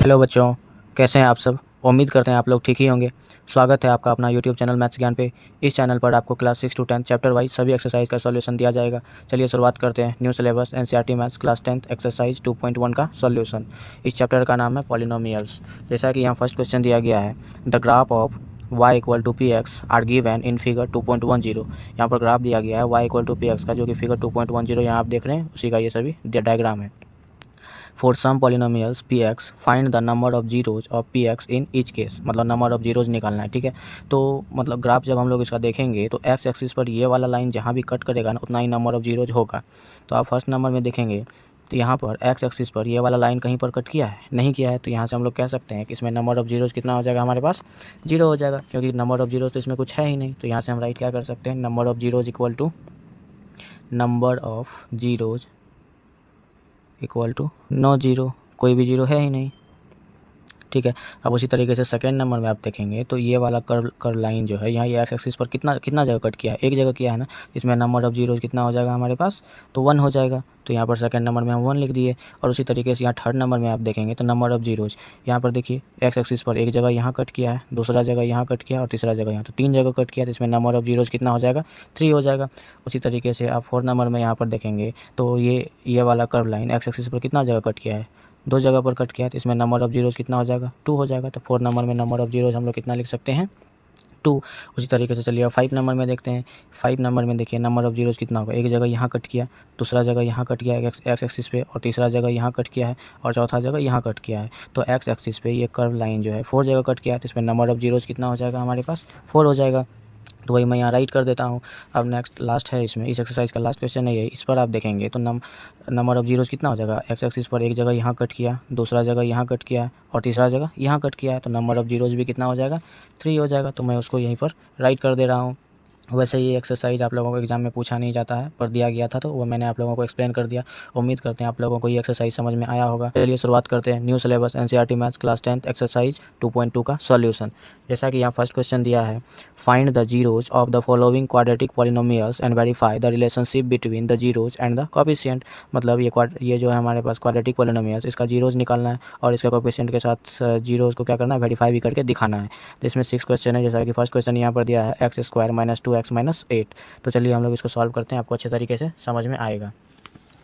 Hello बच्चों, कैसे हैं आप सब। उम्मीद करते हैं आप लोग ठीक ही होंगे। स्वागत है आपका अपना यूट्यूब चैनल मैथ्स ज्ञान पे। इस चैनल पर आपको क्लास 6 to 10 चैप्टर वाइज सभी एक्सरसाइज का सॉल्यूशन दिया जाएगा। चलिए शुरुआत करते हैं। New syllabus NCERT maths class 10 exercise 2.1 का सॉल्यूशन। इस चैप्टर का नाम है पॉलिनोमियल्स। जैसा कि यहाँ फर्स्ट क्वेश्चन दिया गया है, the graph of y equal to P X are given in figure 2.10। यहाँ पर ग्राफ दिया गया है y equal to P X का, जो कि फिगर 2.10 यहाँ आप देख रहे हैं उसी का ये सभी डायग्राम है। For some polynomials px find the number of zeros of px in each case, मतलब नंबर ऑफ जीरोज निकालना है। ठीक है, तो मतलब ग्राफ जब हम लोग इसका देखेंगे तो एक्स एक्सिस पर ये वाला लाइन जहाँ भी कट करेगा ना उतना ही नंबर ऑफ जीरोज होगा। तो आप फर्स्ट नंबर में देखेंगे तो यहाँ पर एक्स एक्सिस पर ये वाला लाइन कहीं पर कट किया है, नहीं किया है, तो यहाँ से हम लोग कह सकते हैं कि इसमें नंबर ऑफ जीरोज कितना हो जाएगा, हमारे पास जीरो हो जाएगा, क्योंकि नंबर ऑफ जीरोज तो इसमें कुछ है ही नहीं। तो यहाँ से हम राइट क्या कर सकते हैं, number of zeros equal to number of zeros equal to no zero, कोई भी जीरो है ही नहीं। ठीक है, अब उसी तरीके से सेकेंड नंबर में आप देखेंगे तो ये वाला कर्व लाइन जो है यहाँ ये एक्स एक्सिस पर कितना कितना जगह कट किया है, एक जगह किया है ना, इसमें नंबर ऑफ जीरोज कितना हो जाएगा हमारे पास, तो 1 हो जाएगा। तो यहाँ पर सेकंड नंबर में हम 1 लिख दिए। और उसी तरीके से यहाँ थर्ड नंबर में आप देखेंगे तो नंबर ऑफ जीरोज यहाँ पर देखिए एक्स एक्सिस पर एक जगह यहाँ कट किया है, दूसरा जगह यहाँ कट किया और तीसरा जगह यहाँ, तो 3 जगह कट किया, तो इसमें नंबर ऑफ जीरोज कितना हो जाएगा, 3 हो जाएगा। उसी तरीके से आप 4 नंबर में यहाँ पर देखेंगे तो ये वाला कर्व लाइन एक्स एक्सिस पर कितना जगह कट किया है, 2 जगह पर कट किया है, तो इसमें नंबर ऑफ जीरोज़ कितना हो जाएगा, 2 हो जाएगा। तो 4 नंबर में नंबर ऑफ जीरोज़ हम लोग कितना लिख सकते हैं, 2। उसी तरीके से चलिए 5 नंबर में देखते हैं। 5 नंबर में देखिए नंबर ऑफ जीरोज़ कितना होगा, एक जगह यहाँ कट किया, दूसरा जगह यहाँ कट किया एक्स एक्सिस पे, और तीसरा जगह यहाँ कट किया है, और चौथा जगह यहाँ कट किया है। तो एक्स एक्सिस पे ये कर्व लाइन जो है 4 जगह कट किया है, तो इसमें नंबर ऑफ जीरोज़ कितना हो जाएगा हमारे पास, 4 हो जाएगा। तो वही मैं यहाँ राइट कर देता हूँ। अब नेक्स्ट लास्ट है, इसमें इस एक्सरसाइज का लास्ट क्वेश्चन है ये। इस पर आप देखेंगे तो नंबर ऑफ जीरोज़ कितना हो जाएगा, एक्स एक्सिस पर एक जगह यहाँ कट किया, दूसरा जगह यहाँ कट किया और तीसरा जगह यहाँ कट किया है, तो नंबर ऑफ जीरोज़ भी कितना हो जाएगा, 3 हो जाएगा। तो मैं उसको यहीं पर राइट कर दे रहा हूँ। वैसे ये एक्सरसाइज आप लोगों को एग्जाम में पूछा नहीं जाता है, पर दिया गया था तो वो मैंने आप लोगों को एक्सप्लेन कर दिया। उम्मीद करते हैं आप लोगों को ये एक्सरसाइज समझ में आया होगा। चलिए शुरुआत करते हैं। New syllabus NCERT maths class 10 exercise 2.2 का सॉल्यूशन। जैसा कि यहाँ फर्स्ट क्वेश्चन दिया है, find the zeros of the following quadratic polynomials and verify the relationship between the zeros and the coefficient. मतलब ये जो है हमारे पास क्वाड्रेटिक पॉलिनोमियल्स, इसका जीरोज निकालना है और इसका कोएफिशिएंट के साथ जीरोज को क्या करना है, वेरीफाई भी करके दिखाना है। तो इसमें 6 क्वेश्चन है। जैसा कि फर्स्ट क्वेश्चन यहाँ पर दिया है x square minus 2x minus 8। तो चलिए हम लोग इसको सॉल्व करते हैं, आपको अच्छे तरीके से समझ में आएगा।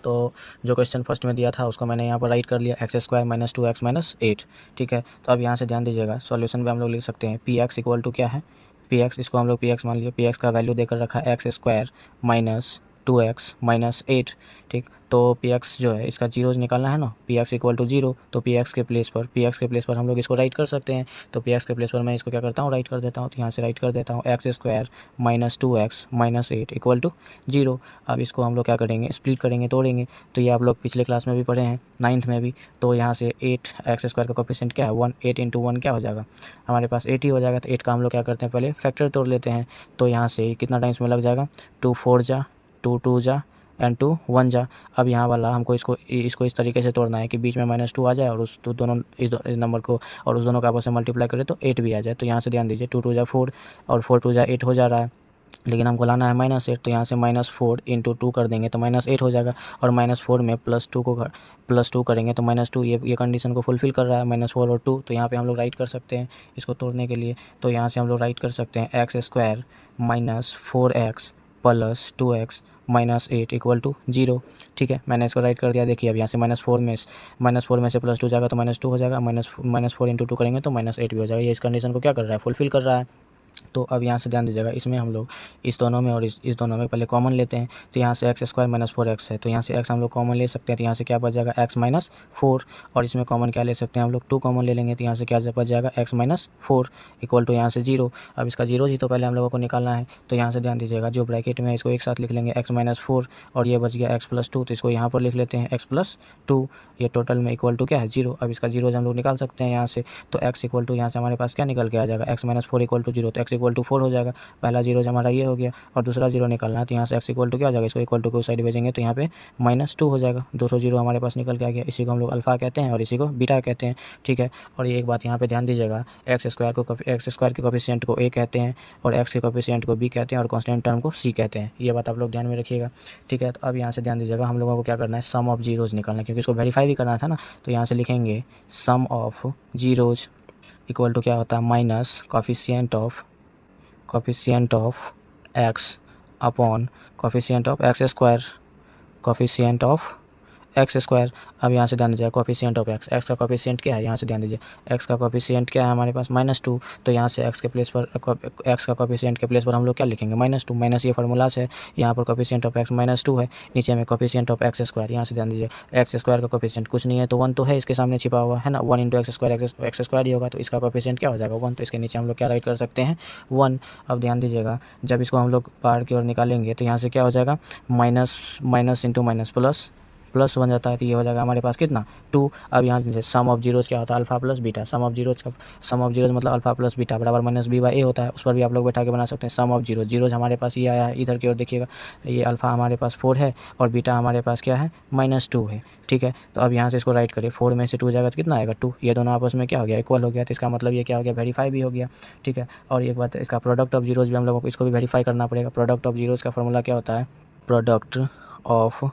तो जो क्वेश्चन फर्स्ट में दिया था उसको मैंने यहाँ पर राइट कर लिया, x square minus 2x minus 8। ठीक है, तो अब यहाँ से ध्यान दीजिएगा, सॉल्यूशन पे हम लोग लिख सकते हैं पी एक्स इक्वल टू क्या है, पी एक्स, इसको हम लोग पी एक्स मान लिया, पी एक्स का वैल्यू देकर रखा है x square minus 2x minus 8। ठीक, तो पी एक्स जो है इसका जीरोज निकालना है ना, पी एक्स इक्वल टू 0। तो पी एक्स के प्लेस पर हम लोग इसको राइट कर सकते हैं। तो पी एक्स के प्लेस पर मैं इसको क्या करता हूँ, राइट कर देता हूँ। तो यहाँ से राइट कर देता हूँ X square minus 2x minus 8 equal to 0। अब इसको हम लोग क्या करेंगे, स्प्लिट करेंगे, तोड़ेंगे। तो ये आप लोग पिछले क्लास में भी पढ़े हैं, 9th में भी। तो यहाँ से 8 एक्स स्क्वायर का कोएफिशिएंट क्या है 1, 8 इंटू 1 क्या हो जाएगा हमारे पास 8 ही हो जाएगा। तो 8 का हम लोग क्या करते हैं, पहले फैक्टर तोड़ लेते हैं। तो यहाँ से कितना टाइम्स में लग जाएगा, 2 4 जा, 2 2 जा एंड 2 1 जा। अब यहाँ वाला हमको इसको इस तरीके से तोड़ना है कि बीच में -2 आ जाए और उस दोनों इस नंबर को और उस दोनों का आपस में मल्टीप्लाई करें तो 8 भी आ जाए। तो यहाँ से ध्यान दीजिए 2 2 जा 4 और 4 2 जा 8 हो जा रहा है, लेकिन हमको लाना है -8। तो यहाँ से -4 इंटू 2 कर देंगे तो -8 हो जाएगा। और -4 में +2 करेंगे तो -2, ये कंडीशन को फुलफिल कर रहा है, -4 और 2। तो यहाँ पे हम लोग राइट कर सकते हैं इसको तोड़ने के लिए। तो यहाँ से हम लोग राइट कर सकते हैं X square minus 4x plus 2x minus 8 equal to 0। ठीक है, मैंने इसको राइट कर दिया। देखिए अब यहाँ से -4 में से +2 जाएगा तो -2 हो जाएगा, -4 इंटू 2 करेंगे तो -8 भी हो जाएगा। ये इस कंडीशन को क्या कर रहा है, फुलफिल कर रहा है। तो अब यहाँ से ध्यान दीजिएगा, इसमें हम लोग इस दोनों में और इस दोनों में पहले कॉमन लेते हैं। तो यहाँ से एक्स स्क्वायर माइनस 4x है, तो यहाँ से x हम लोग कॉमन ले सकते हैं। तो यहाँ से क्या बच जाएगा x माइनस 4, और इसमें कॉमन क्या ले सकते हैं हम लोग, 2 कॉमन ले लेंगे। तो यहाँ से क्या बच जाएगा x माइनस 4 इक्वल टू यहाँ से 0। अब इसका 0 ही तो पहले हम लोगों को निकालना है। तो यहाँ से ध्यान दीजिएगा, जो ब्रैकेट में इसको एक साथ लिख लेंगे x माइनस 4 और ये बच गया x प्लस 2। तो इसको यहाँ पर लिख लेते हैं x प्लस 2, ये टोटल में इक्वल टू क्या है 0। अब इसका 0 हम लोग निकाल सकते हैं यहाँ से। तो x इक्वल टू यहाँ से हमारे पास क्या निकल के आ जाएगा, x माइनस 4 इक्वल टू 0। तो x इक्वल टू 4 हो जाएगा। पहला जीरो हमारा ये हो गया और दूसरा जीरो निकालना है, तो यहाँ से x इक्वल टू क्या हो जाएगा, इसको इक्वल टू को साइड भेजेंगे तो यहाँ पे -2 हो जाएगा। 2 जीरो हमारे पास निकल के आ गया। इसी को हम लोग अल्फ़ा कहते हैं और इसी को बीटा कहते हैं, ठीक है। और ये एक बात यहाँ पे ध्यान दीजिएगा, एक्स स्क्वायर के कोफिशिएंट को a कहते हैं और x के कोफिशिएंट को b कहते हैं और कांस्टेंट टर्म को c कहते हैं। ये बात आप लोग ध्यान में रखिएगा, ठीक है। तो अब यहाँ से ध्यान दीजिएगा, हम लोगों को क्या करना है, सम ऑफ जीरोज़ निकालना है, क्योंकि इसको वेरीफाई भी करना था ना। तो यहाँ से लिखेंगे सम ऑफ जीरोज़ इक्वल टू क्या होता है, minus coefficient of x upon coefficient of X square. अब यहाँ से ध्यान दीजिए कोफिशिएंट ऑफ x का कोफिशिएंट क्या है, यहाँ से ध्यान दीजिए x का कोफिशिएंट क्या है हमारे पास -2। तो यहाँ से x का कोफिशिएंट के प्लेस पर हम लोग क्या लिखेंगे, -2। माइनस ये फार्मूला से यहाँ पर कोफिशिएंट ऑफ x -2 है, नीचे में कोफिशिएंट ऑफ एक्स स्क्वायर। यहाँ से ध्यान दीजिए एक्स स्क्वायर का कोफिशिएंट कुछ नहीं है तो 1 तो है इसके सामने छिपा हुआ है ना, 1 इंटू एक्स स्क्वायर ही होगा, तो इसका कोफिशिएंट क्या हो जाएगा 1। तो इसके नीचे हम लोग क्या राइट कर सकते हैं 1। अब ध्यान दीजिएगा, जब इसको हम लोग बाहर की ओर निकालेंगे तो यहाँ से क्या हो जाएगा, माइनस इंटू माइनस प्लस बन जाता है, तो ये हो जाएगा हमारे पास कितना 2। अब यहाँ से सम ऑफ जीरोज़ क्या होता है, alpha plus beta. Sum of zeros मतलब अल्फा प्लस बीटा बराबर -b/a होता है। उस पर भी आप लोग बैठा के बना सकते हैं। सम ऑफ जीरोज़ हमारे पास ये आया है, इधर की ओर देखिएगा, ये अल्फा हमारे पास 4 है और बीटा हमारे पास क्या है -2 है, ठीक है। तो अब यहाँ से इसको राइट करिए, 4 में से 2 जाएगा तो कितना आएगा 2। ये दोनों आपस में क्या हो गया, इक्वल हो गया। तो इसका मतलब ये क्या हो गया, वेरीफाई भी हो गया, ठीक है। और एक बात, इसका प्रोडक्ट ऑफ जीरोज़ भी हम लोगों को इसको भी वेरीफाई करना पड़ेगा। प्रोडक्ट ऑफ जीरोज़ का फॉर्मूला क्या होता है, product of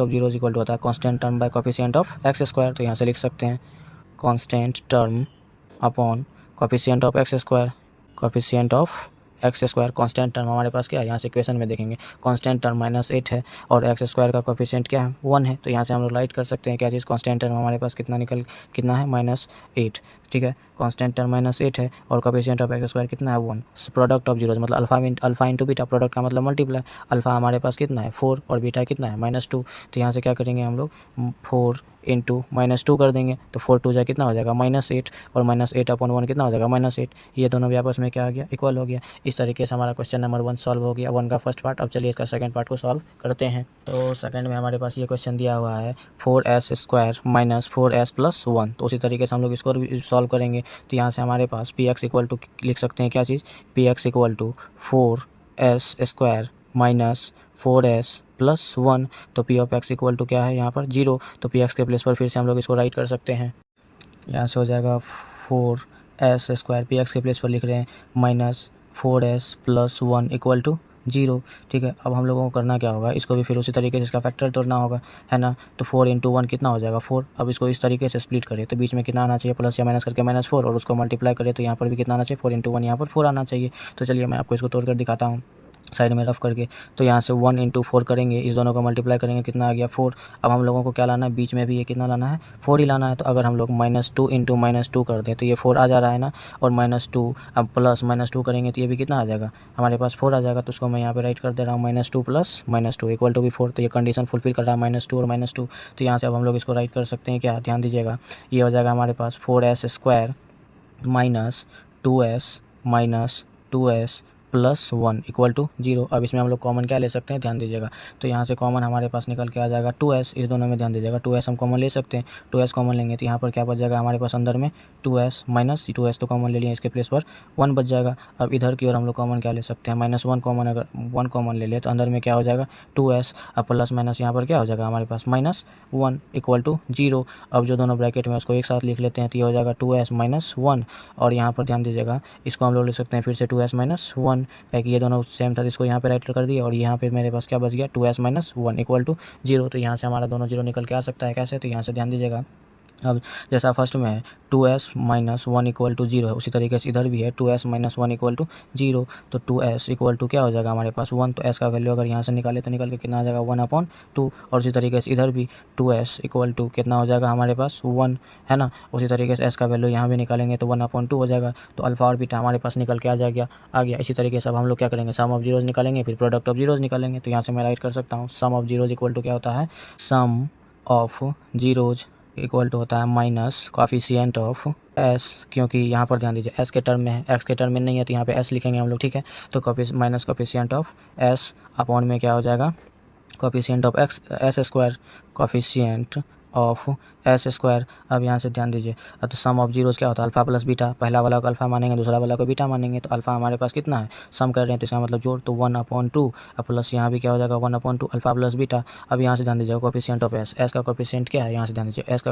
zeros equal to होता है constant term by coefficient of X square. तो यहाँ से लिख सकते हैं constant term upon coefficient of X square. Constant term हमारे पास क्या है, यहाँ से इक्वेशन में देखेंगे कांस्टेंट टर्म -8 है और एक्स स्क्वायर का कोफिशिएंट क्या है 1 है। तो यहाँ से हम लोग राइट कर सकते हैं क्या चीज़, कांस्टेंट टर्म हमारे पास कितना है -8, ठीक है। कांस्टेंट टर्म -8 है और कोफिशिएंट ऑफ एक्स स्क्वायर कितना है 1। प्रोडक्ट ऑफ जीरोज़ मतलब अल्फा इंटू बीटा, प्रोडक्ट का मतलब मल्टीप्लाई। अल्फा हमारे पास कितना है 4 और बीटा कितना है -2। तो यहाँ से क्या करेंगे हम लोग 4 इंटू -2 कर देंगे, तो 4 2 कितना हो जाएगा -8 और -8 अपॉन 1 कितना हो जाएगा -8। ये दोनों भी आपस में क्या आ गया, इक्वल हो गया। इस तरीके से हमारा क्वेश्चन नंबर 1 सॉल्व हो गया, 1 का फर्स्ट पार्ट। अब चलिए इसका सेकंड पार्ट को सॉल्व करते हैं। तो सेकंड में हमारे पास ये क्वेश्चन दिया हुआ है 4s square minus 4s plus 1। तो उसी तरीके से हम लोग इसको सॉल्व करेंगे। तो यहाँ से हमारे पास px इक्वल टू लिख सकते हैं क्या चीज़, px equal to 4s square minus 4s plus 1। तो p of x equal to क्या है यहाँ पर 0। तो px के प्लेस पर फिर से हम लोग इसको राइट कर सकते हैं। यहाँ से हो जाएगा 4s स्क्वायर, px के प्लेस पर लिख रहे हैं minus 4s plus 1 equal to 0, ठीक है। अब हम लोगों को करना क्या होगा, इसको भी फिर उसी तरीके से इसका फैक्टर तोड़ना होगा, है ना। तो 4 इंटू 1 कितना हो जाएगा 4। अब इसको इस तरीके से स्प्लिट करें तो बीच में कितना आना चाहिए, प्लस या माइनस करके -4, और उसको मल्टीप्लाई करें तो यहाँ पर भी कितना आना चाहिए 4 इंटू 1, यहाँ पर 4 आना चाहिए। तो चलिए मैं आपको इसको तोड़ कर दिखाता हूँ साइड में रफ करके। तो यहाँ से 1 इंटू 4 करेंगे, इस दोनों को मल्टीप्लाई करेंगे, कितना आ गया 4। अब हम लोगों को क्या लाना है, बीच में भी ये कितना लाना है 4 ही लाना है। तो अगर हम लोग -2 इंटू -2 कर दें तो ये 4 आ जा रहा है ना, और -2 अब प्लस -2 करेंगे तो ये भी कितना आ जाएगा हमारे पास 4 आ जाएगा। तो उसको मैं यहाँ पे राइट कर दे रहा हूँ -2 प्लस -2 इक्वल टू भी 4। तो ये कंडीशन फुलफिल कर रहा है -2 और -2। तो यहाँ से अब हम लोग इसको राइट कर सकते हैं क्या, ध्यान दीजिएगा, ये हो जाएगा हमारे पास 4s square minus 2s plus 1 equal to 0। अब इसमें हम लोग कॉमन क्या ले सकते हैं, ध्यान दीजिएगा। तो यहाँ से कॉमन हमारे पास निकल के आ जाएगा 2s। इस दोनों में ध्यान दीजिएगा 2s हम कॉमन ले सकते हैं। 2s कॉमन लेंगे तो यहाँ पर क्या बच जाएगा हमारे पास अंदर में 2s माइनस 2s तो कॉमन ले लिया, इसके प्लेस पर 1 बच जाएगा। अब इधर की ओर हम लोग कॉमन क्या ले सकते हैं, -1 कॉमन, अगर 1 कॉमन ले ले तो अंदर में क्या हो जाएगा 2s। अब प्लस माइनस यहाँ पर क्या हो जाएगा हमारे पास -1 इक्वल टू 0। अब जो दोनों ब्रैकेट में उसको एक साथ लिख लेते हैं तो ये हो जाएगा 2s माइनस 1। और यहाँ पर ध्यान दीजिएगा इसको हम लोग ले सकते हैं फिर से 2s माइनस 1, ताकि ये दोनों सेम था, इसको यहाँ पे राइट कर दिया और यहाँ पे मेरे पास क्या बच गया 2s माइनस 1 इक्वल टू 0। तो यहाँ से हमारा दोनों 0 निकल के आ सकता है कैसे, तो यहाँ से ध्यान दीजिएगा। अब जैसा फर्स्ट में है 2s माइनस 1 इक्वल टू 0 है, उसी तरीके से इधर भी है 2s माइनस 1 इक्वल टू 0। तो 2s इक्वल टू क्या हो जाएगा हमारे पास 1। तो s का वैल्यू अगर यहाँ से निकाले तो निकल के कितना आ जाएगा 1/2। और उसी तरीके से इधर भी 2s इक्वल टू कितना हो जाएगा हमारे पास 1, है ना। उसी तरीके से s का वैल्यू यहाँ भी निकालेंगे तो 1/2 हो जाएगा। तो अल्फा और बीटा हमारे पास निकल के आ गया। इसी तरीके से अब हम लोग क्या करेंगे, सम ऑफ जीरोज़ निकालेंगे, फिर प्रोडक्ट ऑफ जीरोज़ निकालेंगे। तो यहाँ से मैं राइट कर सकता हूँ सम ऑफ जीरोज़ इक्वल टू क्या होता है, sum of zeros equal to होता है माइनस कोफिशिएंट ऑफ s, क्योंकि यहाँ पर ध्यान दीजिए s के टर्म में है, x के टर्म में नहीं है, तो यहाँ पे s लिखेंगे हम लोग, ठीक है। तो minus coefficient of s upon में क्या हो जाएगा coefficient of x, s square coefficient of S square. अब यहाँ से ध्यान दीजिए, तो सम ऑफ जीरोज़ क्या होता है, अल्फा प्लस बीटा। पहला वाला को अल्फा मानेंगे, दूसरा वाला को बीटा मानेंगे, तो अल्फा हमारे पास कितना है, सम कर रहे हैं तो इसका मतलब जोड़, तो 1/2 अब प्लस यहाँ भी क्या हो जाएगा 1/2 अल्फा प्लस बीटा। अब यहाँ से ध्यान दीजिए कोफिशिएंट ऑफ एस, एस का कोफिशिएंट क्या है, यहाँ से ध्यान दीजिए एस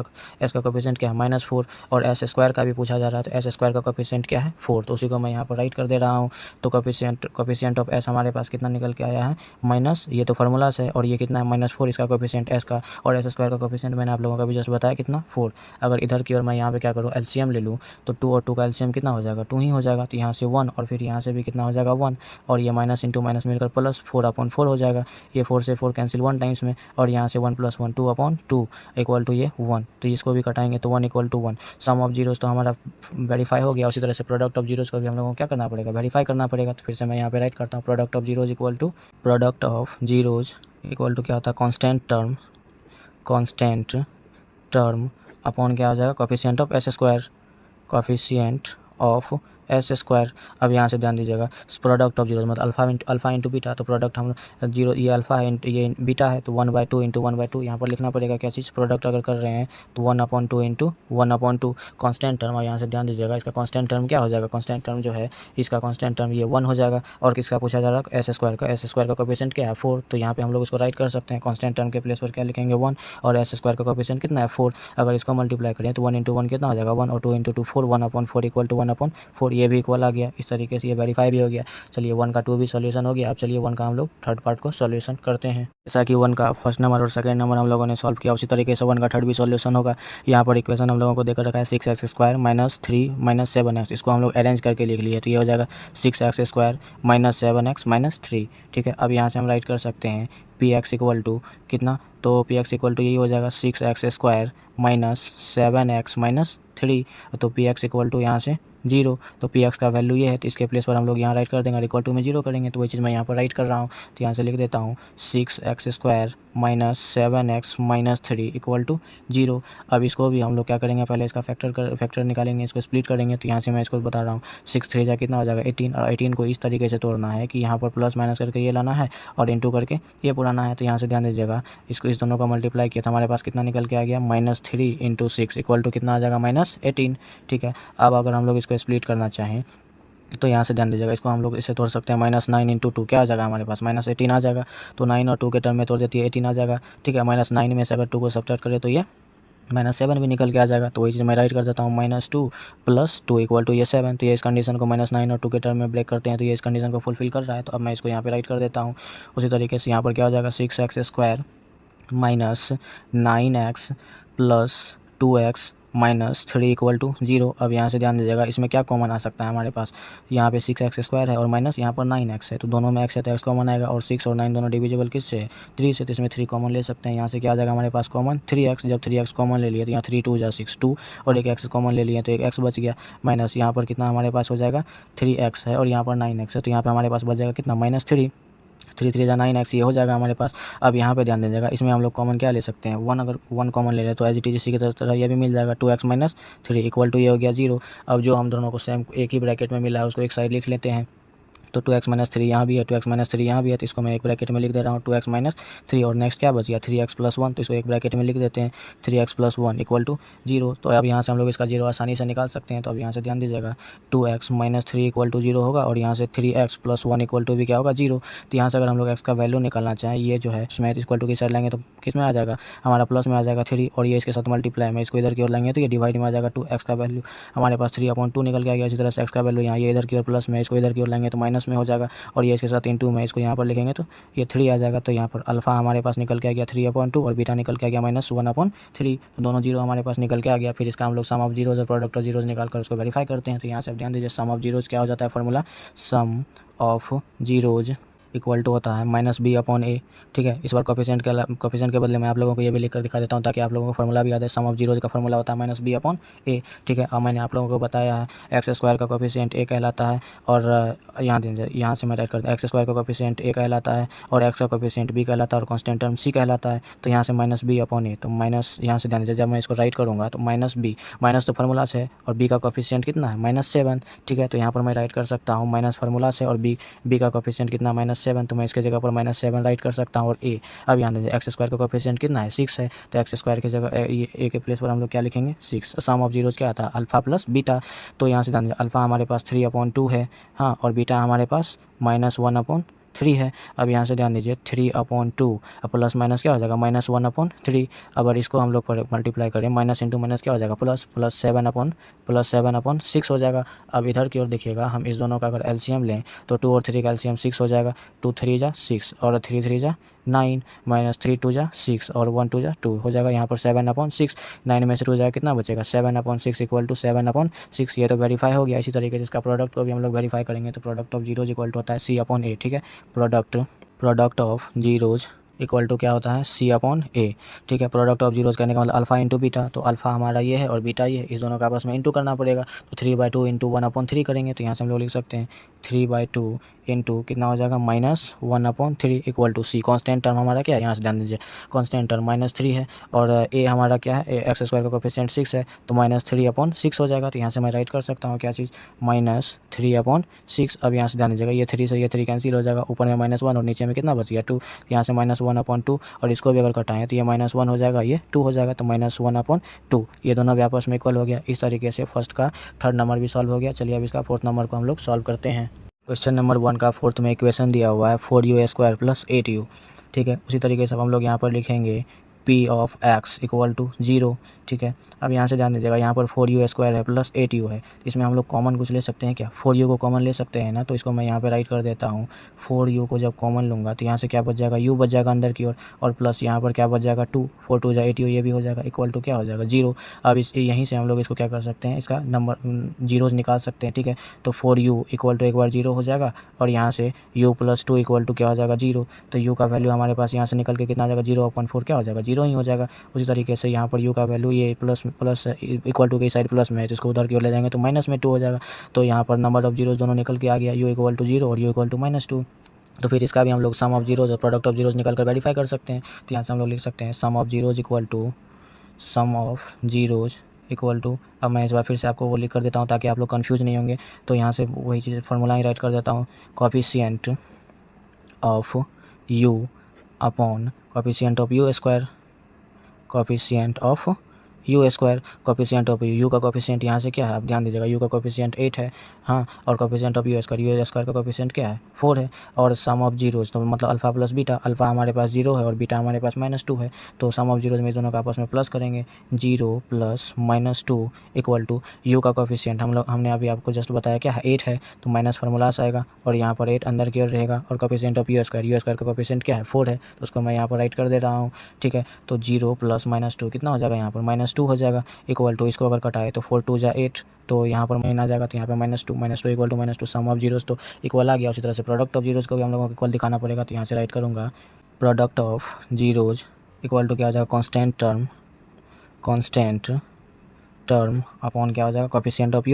का कोफिशिएंट क्या है -4, और एस स्क्वायर का भी पूछा जा रहा है, तो एस स्क्वायर का कोफिशिएंट क्या है 4, तो उसी को मैं यहाँ पर राइट कर दे रहा हूँ। तो कोफिशिएंट ऑफ एस हमारे पास कितना निकल के आया है माइनस, ये तो फार्मूला से, और ये कितना है -4 इसका कोफिशिएंट एस का, और एस स्क्वायर का कोफिशिएंट मैंने आप लोगों को भी जस्ट बताया कितना 4। अगर इधर की ओर मैं यहाँ पे क्या करूँ, एलसीएम ले लूँ, तो 2 और 2 का एलसीएम कितना हो जाएगा 2 ही हो जाएगा, तो यहाँ से 1 और फिर यहाँ से भी कितना हो जाएगा 1, और ये माइनस इंटू माइनस मिलकर प्लस 4/4 हो जाएगा। ये 4 से 4 कैंसिल 1 टाइम्स में, और यहाँ से 1 + 1 2/2 इक्वल टू ये 1, तो इसको भी कटाएंगे तो 1 = 1। सम ऑफ जीरोज़ तो हमारा वेरीफाई हो गया। उसी तरह से प्रोडक्ट ऑफ जीरोज़ को भी हम लोगों को क्या करना पड़ेगा, वेरीफाई करना पड़ेगा। तो फिर से मैं यहाँ पे राइट करता हूँ, product of zeros equal to क्या होता है, कांस्टेंट टर्म अपॉन क्या हो जाएगा, coefficient of S square, coefficient of S square. अब यहाँ से ध्यान दीजिएगा, प्रोडक्ट ऑफ जीरो मतलब अल्फा इंटू बीटा, तो प्रोडक्ट हम जीरो, ये अल्फा है ये बीटा है, तो 1/2 इंटू 1/2 यहाँ पर लिखना पड़ेगा क्या चीज़, प्रोडक्ट अगर कर रहे हैं तो 1/2 इंटू 1/2 कांस्टेंट टर्म। और यहाँ से ध्यान दीजिएगा, इसका कांस्टेंट टर्म क्या हो जाएगा, कांस्टेंट टर्म जो है इसका कांस्टेंट टर्म ये 1 हो जाएगा। और किसका पूछा जा रहा है, एस स्क्वायर का कोफिशिएंट क्या है 4, तो यहाँ पे हम लोग इसको राइट कर सकते हैं, कांस्टेंट टर्म के प्लेस पर क्या लिखेंगे 1, और एस स्क्वायर का कोफिशिएंट कितना है 4। अगर इसको मल्टीप्लाई करें तो 1 इंटू 1 कितना हो जाएगा 1, और 2 इंटू 2 4, 1/4 इक्वल टू 1/4, ये भी इक्वल आ गया। इस तरीके से ये वेरीफाई भी हो गया। चलिए 1 का 2 भी सॉल्यूशन हो गया। अब चलिए 1 का हम लोग थर्ड पार्ट को सॉल्यूशन करते हैं। जैसा कि 1 का फर्स्ट नंबर और सेकंड नंबर हम लोगों ने सॉल्व किया, उसी तरीके से 1 का थर्ड भी सॉल्यूशन होगा। यहाँ पर इक्वेशन हम लोगों को देकर रखा है 6x² - 3 - 7x, इसको हम लोग अरेंज करके लिख लिए, तो ये हो जाएगा 6x² - 7x - 3। ठीक है, अब यहाँ से हम राइट कर सकते हैं px इक्वल टू कितना, तो px इक्वल टू यही हो जाएगा 6x² - 7x - 3, तो px इक्वल टू यहाँ से 0, तो px का वैल्यू ये है, तो इसके प्लेस पर हम लोग यहाँ राइट कर देंगे, इक्वल टू में 0 करेंगे, तो वही चीज़ मैं यहाँ पर राइट कर रहा हूँ। तो यहाँ से लिख देता हूँ 6x² - 7x - 3 इक्वल टू 0। अब इसको भी हम लोग क्या करेंगे, पहले इसका फैक्टर निकालेंगे, इसको स्प्लिट करेंगे। तो यहाँ से मैं इसको बता रहा हूँ 6 3 कितना हो जाएगा 18, और 18 को इस तरीके से तोड़ना है कि यहाँ पर प्लस माइनस करके ये लाना है और इंटू करके ये पुराना है। तो यहाँ से ध्यान दीजिएगा, इसको इस दोनों का मल्टीप्लाई किया तो हमारे पास कितना निकल के आ गया -3 × 6 इक्वल टू कितना आ जाएगा -18। ठीक है, अब अगर हम लोग इसको स्प्लिट करना चाहें तो यहाँ से ध्यान दीजिएगा, इसको हम लोग इसे तोड़ सकते हैं -9 × 2 क्या आ जाएगा हमारे पास -18 आ जाएगा। तो 9 और 2 के टर्म में तोड़ देती है 18 आ जाएगा। ठीक है, -9 में से अगर 2 को सब्ट्रैक्ट करें तो ये -7 भी निकल के आ जाएगा। तो वही चीज़ मैं राइट कर देता हूँ -2 + 2 इक्वल टू ये 7। तो ये इस कंडीशन को -9 और 2 के टर्म में ब्रेक करते हैं, तो ये इस कंडीशन को फुलफिल कर रहा है। तो अब मैं इसको यहाँ पे राइट कर देता हूँ। उसी तरीके से यहाँ पर क्या हो जाएगा 6x² - 9x + 2x - 3 equal to 0। अब यहाँ से ध्यान दीजिएगा, इसमें क्या कॉमन आ सकता है हमारे पास, यहाँ पे 6x² है और माइनस यहाँ पर 9x है, तो दोनों में x है तो x कॉमन आएगा, और 6 और 9 दोनों डिविजिबल किससे है 3 से, तो इसमें 3 कॉमन ले सकते हैं। यहाँ से क्या आ जाएगा हमारे पास कॉमन 3x। जब 3x कॉमन ले लिए तो यहाँ 3 2 जा 6 2, और एक x कॉमन ले लिए तो एक x बच गया, माइनस यहाँ पर कितना हमारे पास हो जाएगा 3x है, और यहाँ पर 9x है, तो यहाँ पर हमारे पास बच जाएगा कितना -3, 3 3 जा 9x ये हो जाएगा हमारे पास। अब यहाँ पे ध्यान दीजिएगा, इसमें हम लोग कॉमन क्या ले सकते हैं 1, अगर 1 कॉमन ले लें तो एज इट इज इसी की तरह ये भी मिल जाएगा 2x - 3 इक्वल टू ये हो गया 0। अब जो हम दोनों को सेम एक ही ब्रैकेट में मिला है उसको एक साइड लिख लेते हैं, तो 2x - 3 यहाँ भी है, 2x - 3 यहाँ भी है, तो इसको मैं एक ब्रैकेट में लिख दे रहा हूँ 2x - 3, और नेक्स्ट क्या बच गया 3x + 1, तो इसको एक ब्रैकेट में लिख देते हैं 3x + 1 इक्वल टू 0। तो अब यहाँ से हम लोग इसका 0 आसानी से निकाल सकते हैं। तो अब यहाँ से ध्यान दीजिएगा 2x - 3 इक्वल टू 0 होगा, और यहाँ से 3x + 1 इक्वल टू भी क्या होगा 0। तो यहाँ से अगर हम लोग x का वैल्यू निकालना चाहें, ये जो है इसमें इक्वल टू की साइड लेंगे तो किस में आ जाएगा हमारा प्लस में आ जाएगा 3, और ये इसके साथ मल्टीप्लाई में इसको इधर की ओर लेंगे तो ये डिवाइड में आ जाएगा 2x का वैल्यू हमारे पास 3/2 निकल के आ गया। इसी तरह से x का वैल्यू यहाँ ये इधर की ओर प्लस में, इसको इधर की ओर लेंगे तो माइनस में हो जाएगा, और ये इसके साथ इंटू में इसको यहाँ पर लिखेंगे तो ये 3 आ जाएगा। तो यहाँ पर अल्फा हमारे पास निकल के आ गया 3/2, और बीटा निकल के आ गया -1/3, तो दोनों जीरो हमारे पास निकल के आ गया। फिर इसका हम लोग सम ऑफ जीरोज़ और प्रोडक्ट ऑफ जीरोज़ निकाल कर उसको वेरीफाई करते हैं। तो यहाँ से ध्यान दीजिए, सम ऑफ जीरोज़ क्या हो जाता है formula, sum of zeros equal to होता है -b/a। ठीक है, इस बार कोफिशिएंट के बदले मैं आप लोगों को ये भी लिख कर दिखा देता हूँ ताकि आप लोगों को फॉर्मूला भी याद है। सम ऑफ जीरोज़ का फॉर्मूला होता है -b/a। ठीक है, अब मैंने आप लोगों को बताया है x² का कोफिशिएंट a कहलाता है, और यहाँ से मैं राइट करता हूँ x² का कोफिशिएंट a कहलाता है, और x का कोफिशिएंट b कहलाता है, और कांस्टेंट टर्म c कहलाता है। तो यहाँ से -b/a, तो माइनस यहाँ से ध्यान दीजिए, जब मैं इसको राइट करूँगा तो -b, माइनस तो फार्मूला से है, और b का कोफिशिएंट कितना है -7। ठीक है, तो यहाँ पर मैं राइट कर सकता हूँ माइनस फार्मूला से, और b का कोफिशिएंट कितना -7, तो मैं इसके जगह पर -7 राइट कर सकता हूँ। और ए, अब यहाँ दीजिए एक्स स्क्वायर का कोफिशिएंट कितना है 6 है, तो एक्स स्क्वायर की जगह ये ए के प्लेस पर हम लोग क्या लिखेंगे 6। सम ऑफ जीरोज़ क्या था अल्फ़ा प्लस बीटा, तो यहाँ से ध्यान दीजिए अल्फ़ा हमारे पास 3/2 है, हाँ, और बीटा हमारे पास -1/3 है। अब यहाँ से ध्यान दीजिए 3/2 अब प्लस माइनस क्या हो जाएगा -1/3। अब अगर इसको हम लोग पर मल्टीप्लाई करें माइनस इंटू माइनस क्या हो जाएगा प्लस 7/6 हो जाएगा। अब इधर की ओर देखिएगा, हम इस दोनों का अगर एलसीएम लें तो 2 और 3 का एलसीएम 6 हो जाएगा। 2 3 जा 6 और 3 3 जा 9 -3 2 जा 6 और 1 2 जा 2 हो जाएगा। यहाँ पर 7/6, 9 में से 2 जाएगा कितना बचेगा 7/6 इक्वल टू 7/6। ये तो वेरीफाई हो गया। इसी तरीके से इसका प्रोडक्ट को भी हम लोग वेरीफाई करेंगे, तो product of zeros equal to होता है C/A, ठीक है। Product of zeros equal to क्या होता है C/A, ठीक है। प्रोडक्ट ऑफ जीरोज करने का मतलब अल्फा इंटू बीटा, तो अल्फा हमारा ये है और बीटा ये है, इस दोनों का आपस में इंटू करना पड़ेगा, तो 3/2 इंटू 1/3 करेंगे, तो यहाँ से हम लोग लिख सकते हैं 3/2 इंटू कितना हो जाएगा -1/3 equal to C। Constant term हमारा क्या है, यहाँ से ध्यान दीजिए कॉन्स्टेंट टर्म -3 है और ए हमारा क्या है एक्स स्क्वायर का कोफिशिएंट 6 है, तो -3/6 हो जाएगा। तो यहाँ से मैं राइट कर सकता हूँ क्या चीज़ -3/6। अब यहाँ से ध्यान दीजिएगा ये 3 से ये 3 कैंसिल हो जाएगा, ऊपर में -1 और नीचे में कितना बच गया 2, यहाँ से -1/2 और इसको भी अगर घटाएं तो ये -1 हो जाएगा, ये 2 हो जाएगा, तो -1/2 ये दोनों भी आपस में इक्वल हो गया। इस तरीके से फर्स्ट का थर्ड नंबर भी सॉल्व हो गया। चलिए अब इसका फोर्थ नंबर को हम लोग सॉल्व करते हैं। क्वेश्चन नंबर 1 का फोर्थ में इक्वेशन दिया हुआ है 4u² + 8u, ठीक है। उसी तरीके से हम लोग यहाँ पर लिखेंगे P of x equal to 0, ठीक है। अब यहाँ से ध्यान दीजिएगा यहाँ पर 4u² है प्लस 8u है, तो इसमें हम लोग कॉमन कुछ ले सकते हैं क्या, 4u को कॉमन ले सकते हैं ना, तो इसको मैं यहाँ पे राइट कर देता हूँ। 4u को जब कॉमन लूँगा तो यहाँ से क्या बच जाएगा u बच जाएगा अंदर की ओर, और प्लस यहाँ पर क्या बच जाएगा 2, 4 2 जा 8u, ये भी हो जाएगा इक्वल टू क्या हो जाएगा 0। अब इस यहीं से हम लोग इसको क्या कर सकते हैं, इसका नंबर जीरोज़ निकाल सकते हैं, ठीक है। तो 4u इक्वल टू एक बार 0 हो जाएगा और यहाँ से u + 2 इक्वल टू क्या हो जाएगा 0, तो u का वैल्यू हमारे पास यहाँ से निकल के कितना आ जाएगा 0/4 क्या हो जाएगा 0 ही हो जाएगा। उसी तरीके से यहाँ पर u का वैल्यू ये प्लस इक्वल टू की साइड प्लस में है, तो इसको उधर की ओर ले जाएंगे तो माइनस में 2 हो जाएगा। तो यहाँ पर नंबर ऑफ जीरोज़ दोनों निकल के आ गया, u इक्वल टू 0 और u इक्वल टू -2। तो फिर इसका भी हम लोग सम ऑफ जीरोज़ और प्रोडक्ट ऑफ जीरोज़ निकल कर वेरीफाई कर सकते हैं। तो यहाँ से हम लोग लिख सकते हैं sum of zeros equal to sum of zeros equal to, अब मैं इस बार फिर से आपको वो लिख कर देता हूँ ताकि आप लोग कन्फ्यूज़ नहीं होंगे। तो यहाँ से वही चीज़ फार्मूला ही राइट कर देता हूँ, coefficient of u upon coefficient of u², coefficient of u², coefficient of u का कोफिशिएंट यहाँ से क्या है, आप ध्यान दीजिएगा u का कोफिशिएंट 8 है, हाँ, और कोफिशिएंट ऑफ u² का कोफिशिएंट क्या है 4 है, और सम ऑफ जीरोज़ तो मतलब अल्फ़ा प्लस बीटा, अल्फ़ा हमारे पास 0 है और बीटा हमारे पास -2 है, तो सम ऑफ जीरोज़ में दोनों का आपस में प्लस करेंगे 0 + -2 इक्वल टू u का कोफिशिएंट हमने अभी आपको जस्ट बताया क्या है 8 है, तो माइनस फार्मूलास आएगा और यहाँ पर 8 अंदर की ओर रहेगा, और कोफिशिएंट ऑफ u² का कोफिशिएंट क्या है 4 है, तो उसको मैं यहाँ पर राइट कर दे रहा हूँ, ठीक है। तो 0 + -2 कितना हो जाएगा यहाँ पर -2 हो जाएगा, इक्वल टू इसको अगर कटाए तो 4 2 जा 8, तो यहाँ पर माइन आ जाएगा, तो यहाँ पे -2 equal to -2 sum of zeros तो इक्वल आ गया। उसी तरह से प्रोडक्ट ऑफ जीरोज़ को भी हम लोगों को इक्वल दिखाना पड़ेगा, तो यहाँ से राइट करूँगा product of zeros equal to क्या हो जाएगा कॉन्स्टेंट टर्म अपॉन क्या हो जाएगा कोफिशिएंट ऑफ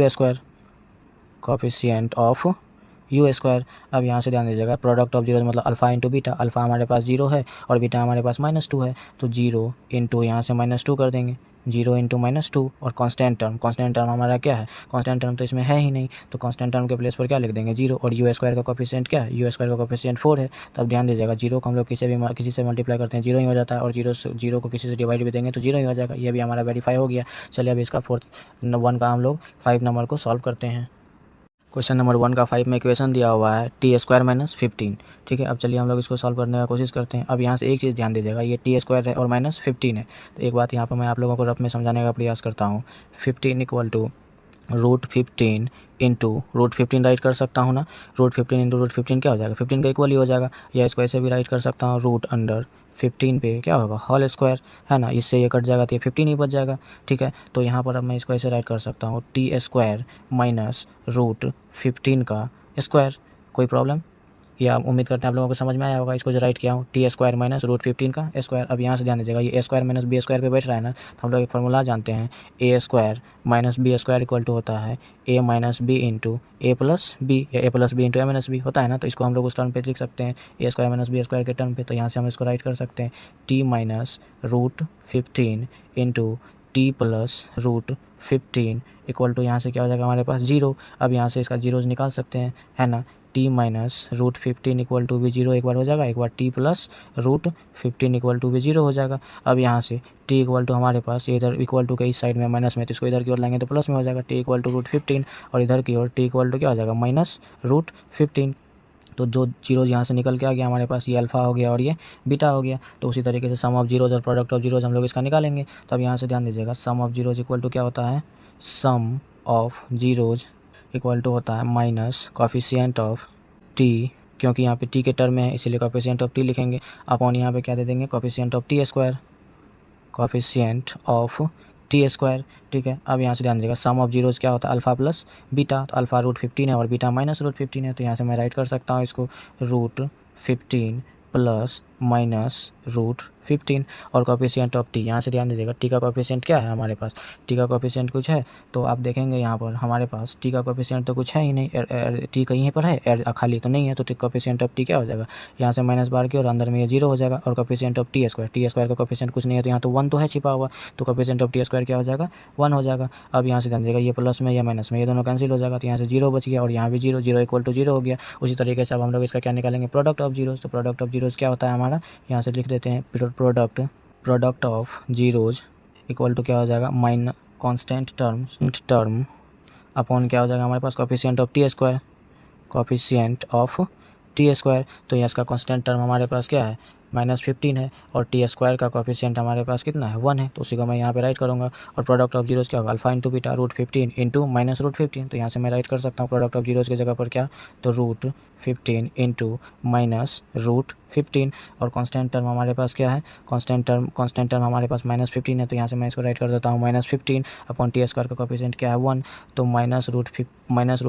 u²। अब यहाँ से ध्यान दीजिएगा प्रोडक्ट ऑफ जीरोज़ मतलब अल्फ़ा इंटू बीटा, अल्फ़ा हमारे पास 0 है और बीटा हमारे पास -2 है, तो 0 इंटू यहाँ से -2 कर देंगे, 0 इंटू -2 और कांस्टेंट टर्म हमारा क्या है, कांस्टेंट टर्म तो इसमें है ही नहीं, तो कांस्टेंट टर्म के प्लेस पर क्या लिख देंगे 0, और u² का कोफिशिएंट क्या है, u² का कोफिशिएंट 4 है। तो अब ध्यान दीजिएगा 0 को हम लोग किसी से मल्टीप्लाई करते हैं 0 ही हो जाता है, और 0 को किसी से डिवाइड भी देंगे तो 0 ही हो जाएगा। ये भी हमारा वेरीफाई हो गया। चलिए अब इसका 1 का हम लोग 5 नंबर को सॉल्व करते हैं। क्वेश्चन नंबर 1 का 5 में इक्वेशन दिया हुआ है t² - 15, ठीक है। अब चलिए हम लोग इसको सॉल्व करने का कोशिश करते हैं। अब यहाँ से एक चीज़ ध्यान दीजिएगा, ये t² है और -15 है, तो एक बात यहाँ पर मैं आप लोगों को रफ में समझाने का प्रयास करता हूँ। 15 इक्वल टू √15 इंटू √15 राइट कर सकता हूँ ना, √15 इंटू √15 क्या हो जाएगा 15 का इक्वल ही हो जाएगा, या इसको ऐसे भी राइट कर सकता हूँ √15 पे क्या होगा होल स्क्वायर, है ना, इससे ये कट जाएगा तो ये 15 ही बच जाएगा, ठीक है। तो यहाँ पर अब मैं इसको ऐसे राइट कर सकता हूँ t² - √15 का स्क्वायर। कोई प्रॉब्लम, या उम्मीद करते हैं आप लोगों को समझ में आया होगा। इसको जो राइट किया हूँ t² - √15 का स्क्वायर। अब यहाँ से ध्यान दीजिएगा ये a² - b² पे बैठ रहा है ना, तो हम लोग एक फार्मूला जानते हैं a² - b² इक्वल टू होता है a - b into a + b, या a + b into a - b होता है ना, तो इसको हम लोग उस टर्म पे लिख सकते हैं a² - b² के टर्म पे। तो यहाँ से हम इसको राइट कर सकते हैं t - √15 into t + √15 equal to यहाँ से क्या हो जाएगा हमारे पास 0। अब यहाँ से इसका जीरोज़ निकाल सकते हैं, है ना, t minus root 15 equal to भी 0 एक बार हो जाएगा, एक बार t plus root 15 equal to भी 0 हो जाएगा। अब यहाँ से टी इक्वल टू हमारे पास इधर इक्वल टू के इस साइड में माइनस में, तो इसको इधर की ओर लाएंगे तो प्लस में हो जाएगा, टी इक्वल टू रूट 15 और इधर की ओर टी इक्वल टू क्या हो जाएगा माइनस रूट 15। तो जो जीरोज यहाँ से निकल के आ गया हमारे पास, ये अल्फ़ा हो गया और ये बीटा हो गया। तो उसी तरीके से सम ऑफ जीरोज और प्रोडक्ट ऑफ जीरोज हम लोग इसका निकालेंगे। तो अब यहाँ से ध्यान दीजिएगा, सम ऑफ जीरोज इक्वल टू क्या होता है, sum of zeros equal to होता है माइनस कॉफिशिएंट ऑफ टी, क्योंकि यहाँ पे टी के टर्म में है इसीलिए कॉफिशिएंट ऑफ टी लिखेंगे, अपॉन यहाँ पे क्या दे देंगे coefficient of t square, coefficient of t square. ठीक है, अब यहाँ से ध्यान दीजिएगा, सम ऑफ जीरोज क्या होता है अल्फ़ा प्लस बीटा, तो अल्फ़ा रूट 15 है और बीटा माइनस रूट 15 है। तो यहाँ से मैं राइट कर सकता हूँ इसको रूट 15 प्लस माइनस रूट 15 और कॉफिशिएंट ऑफ टी, यहाँ से ध्यान दीजिएगा टी का कॉफिशिएंट क्या है हमारे पास, टी का कॉफिशिएंट कुछ है, तो आप देखेंगे यहाँ पर हमारे पास टी का कॉफिशिएंट तो कुछ है ही नहीं, टी कहीं पर है खाली तो नहीं है, तो कॉफिशिएंट ऑफ टी क्या हो जाएगा, यहाँ से माइनस बार की और अंदर में ये 0 हो जाएगा, और कॉफिशिएंट ऑफ टी स्क्वायर का कॉफिशिएंट कुछ नहीं है, तो यहाँ तो 1 तो है छिपा हुआ, तो कॉफिशिएंट ऑफ टी स्क्वायर क्या हो जाएगा 1 हो जाएगा। अब यहाँ से ध्यान दीजिएगा, ये प्लस में या माइनस में ये दोनों कैंसिल हो जाएगा, तो यहाँ से 0 बच गया और यहाँ भी 0, 0 इक्वल टू 0 हो गया। उसी तरीके से अब हम लोग इसका क्या निकालेंगे, प्रोडक्ट ऑफ जीरोज। तो प्रोडक्ट ऑफ जीरोज क्या होता है हमारा, यहाँ से लिख देते हैं product of zeros equal to क्या हो जाएगा माइन कांस्टेंट टर्म अपॉन क्या हो जाएगा हमारे पास coefficient of t square, coefficient of t square. तो यहाँ इसका कांस्टेंट टर्म हमारे पास क्या है -15 है और टी स्क्वायर का कॉफिशिएंट हमारे पास कितना है 1 है, तो उसी को मैं यहाँ पे राइट करूँगा। और प्रोडक्ट ऑफ जीरोज क्या होगा alpha into beta root 15 into minus root 15, तो यहाँ से मैं राइट कर सकता हूँ प्रोडक्ट ऑफ जीरोज की जगह पर क्या, तो रूट 15 इंटू माइनस रूट 15 और कांस्टेंट टर्म हमारे पास क्या है, कांस्टेंट टर्म हमारे पास -15 है, तो यहाँ से मैं इसको राइट कर देता हूँ -15 अपॉन टी स्क्वायर का कॉफिशिएंट क्या है 1, तो माइनस रूट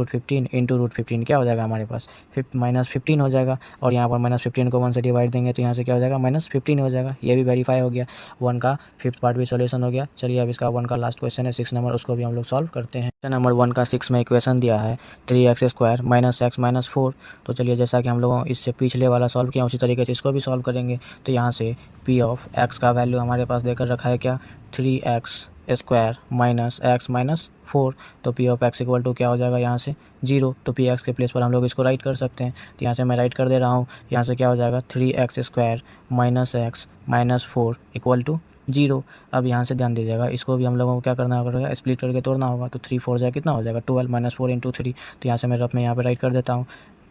15 इंटू रूट 15 क्या हो जाएगा हमारे पास -15 हो जाएगा, और यहाँ पर -15 को 1 से डिवाइड देंगे तो यहाँ से क्या हो जाएगा -15 हो जाएगा। ये भी वेरीफाई हो गया, 1 का 5th पार्ट भी सॉल्यूशन हो गया। चलिए अब इसका 1 का लास्ट क्वेश्चन है 6 नंबर, उसको भी हम लोग सॉल्व करते हैं। नंबर 1 का 6 में इक्वेशन दिया है 3x² -x 4, तो चलिए जैसा कि हम लोगों इससे पिछले वाला सॉल्व किया उसी तरीके से इसको भी सॉल्व करेंगे। तो यहाँ से p ऑफ x का वैल्यू हमारे पास देकर रखा है क्या 3x² -x 4, तो p of x equal to क्या हो जाएगा यहाँ से 0, तो p x के प्लेस पर हम लोग इसको राइट कर सकते हैं। तो यहाँ से मैं राइट कर दे रहा हूँ, यहाँ से क्या हो जाएगा 3x² -x 4 इक्वल टू 0। अब यहाँ से ध्यान दीजिएगा, इसको भी हम लोगों को क्या करना होगा स्प्लिट करके तोड़ना होगा, तो 3 4 जाए कितना हो जाएगा 12 -4 इंटू 3, तो यहाँ से मैं रफ में यहाँ पे राइट कर देता हूँ।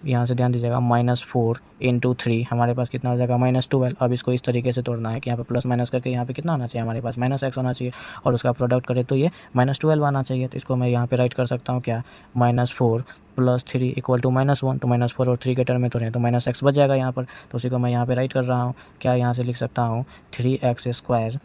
यहाँ से ध्यान दीजिएगा -4 इंटू 3 हमारे पास कितना हो जाएगा -12। अब इसको इस तरीके से तोड़ना है कि यहाँ पे प्लस माइनस करके यहाँ पे कितना आना चाहिए हमारे पास -x होना चाहिए, और उसका प्रोडक्ट करे तो ये -12 आना चाहिए। तो इसको मैं यहाँ पे राइट कर सकता हूँ क्या -4 + 3 इक्वल टू -1, तो -4 और 3 के टर्म में तोड़ें तो -x बच जाएगा यहाँ पर, तो उसी को मैं यहाँ पे राइट कर रहा हूँ। क्या यहाँ से लिख सकता हूँ 3x²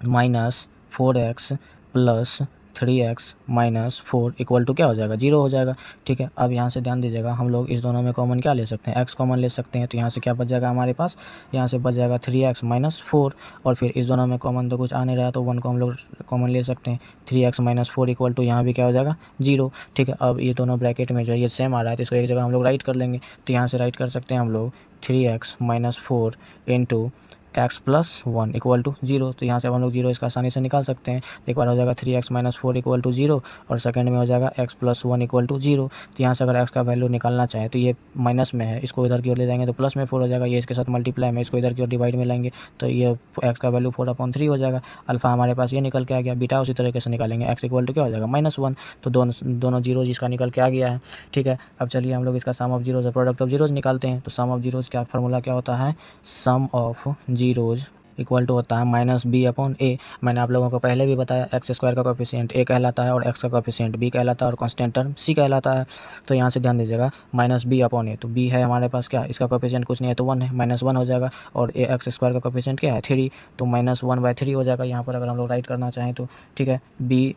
-4x + 3x - 4 equal to क्या हो जाएगा 0 हो जाएगा। ठीक है, अब यहाँ से ध्यान दीजिएगा, हम लोग इस दोनों में कॉमन क्या ले सकते हैं x कॉमन ले सकते हैं, तो यहाँ से क्या बच जाएगा हमारे पास, यहाँ से बच जाएगा 3x - 4, और फिर इस दोनों में कॉमन तो कुछ आ नहीं रहा तो 1 को हम लोग कॉमन ले सकते हैं, 3x - 4 इक्वल टू यहाँ भी क्या हो जाएगा 0। ठीक है, अब ये दोनों ब्रैकेट में जो है ये सेम आ रहा है तो इसको एक जगह हम लोग राइट कर लेंगे। तो यहाँ से राइट कर सकते हैं हम लोग 3x - 4 into x + 1 equal to 0, तो यहाँ से हम लोग 0 इसका आसानी से निकाल सकते हैं। एक बार हो जाएगा 3x - 4 इक्वल टू 0 और सेकंड में हो जाएगा x + 1 इक्वल टू 0। तो यहाँ से अगर x का वैल्यू निकालना चाहें तो ये माइनस में है, इसको इधर की ओर ले जाएंगे तो प्लस में 4 हो जाएगा, ये इसके साथ मल्टीप्लाई में इसको इधर की ओर डिवाइड में लाएंगे तो ये x का वैल्यू 4/3 हो जाएगा। अल्फा हमारे पास ये निकल के आ गया, बीटा उसी तरीके से निकालेंगे, x इक्वल टू क्या हो जाएगा -1, तो दोनों जीरो जिसका निकल के आ गया है। ठीक है, अब चलिए हम लोग इसका सम ऑफ जीरोज और प्रोडक्ट ऑफ जीरोज निकालते हैं। तो सम ऑफ जीरोज का फार्मूला क्या होता है, sum of zeros equal to होता है -b/a। मैंने आप लोगों को पहले भी बताया x² का कॉफिशिएंट a कहलाता है और x का कॉफिशिएंट b कहलाता है और कांस्टेंट टर्म c कहलाता है। तो यहाँ से ध्यान दीजिएगा -b/a, तो b है हमारे पास क्या, इसका कॉफिशिएंट कुछ नहीं है तो 1 है, -1 हो जाएगा, और x² का कॉफिशिएंट क्या है 3, तो -1/3 हो जाएगा यहाँ पर अगर हम लोग राइट करना चाहें तो। ठीक है, b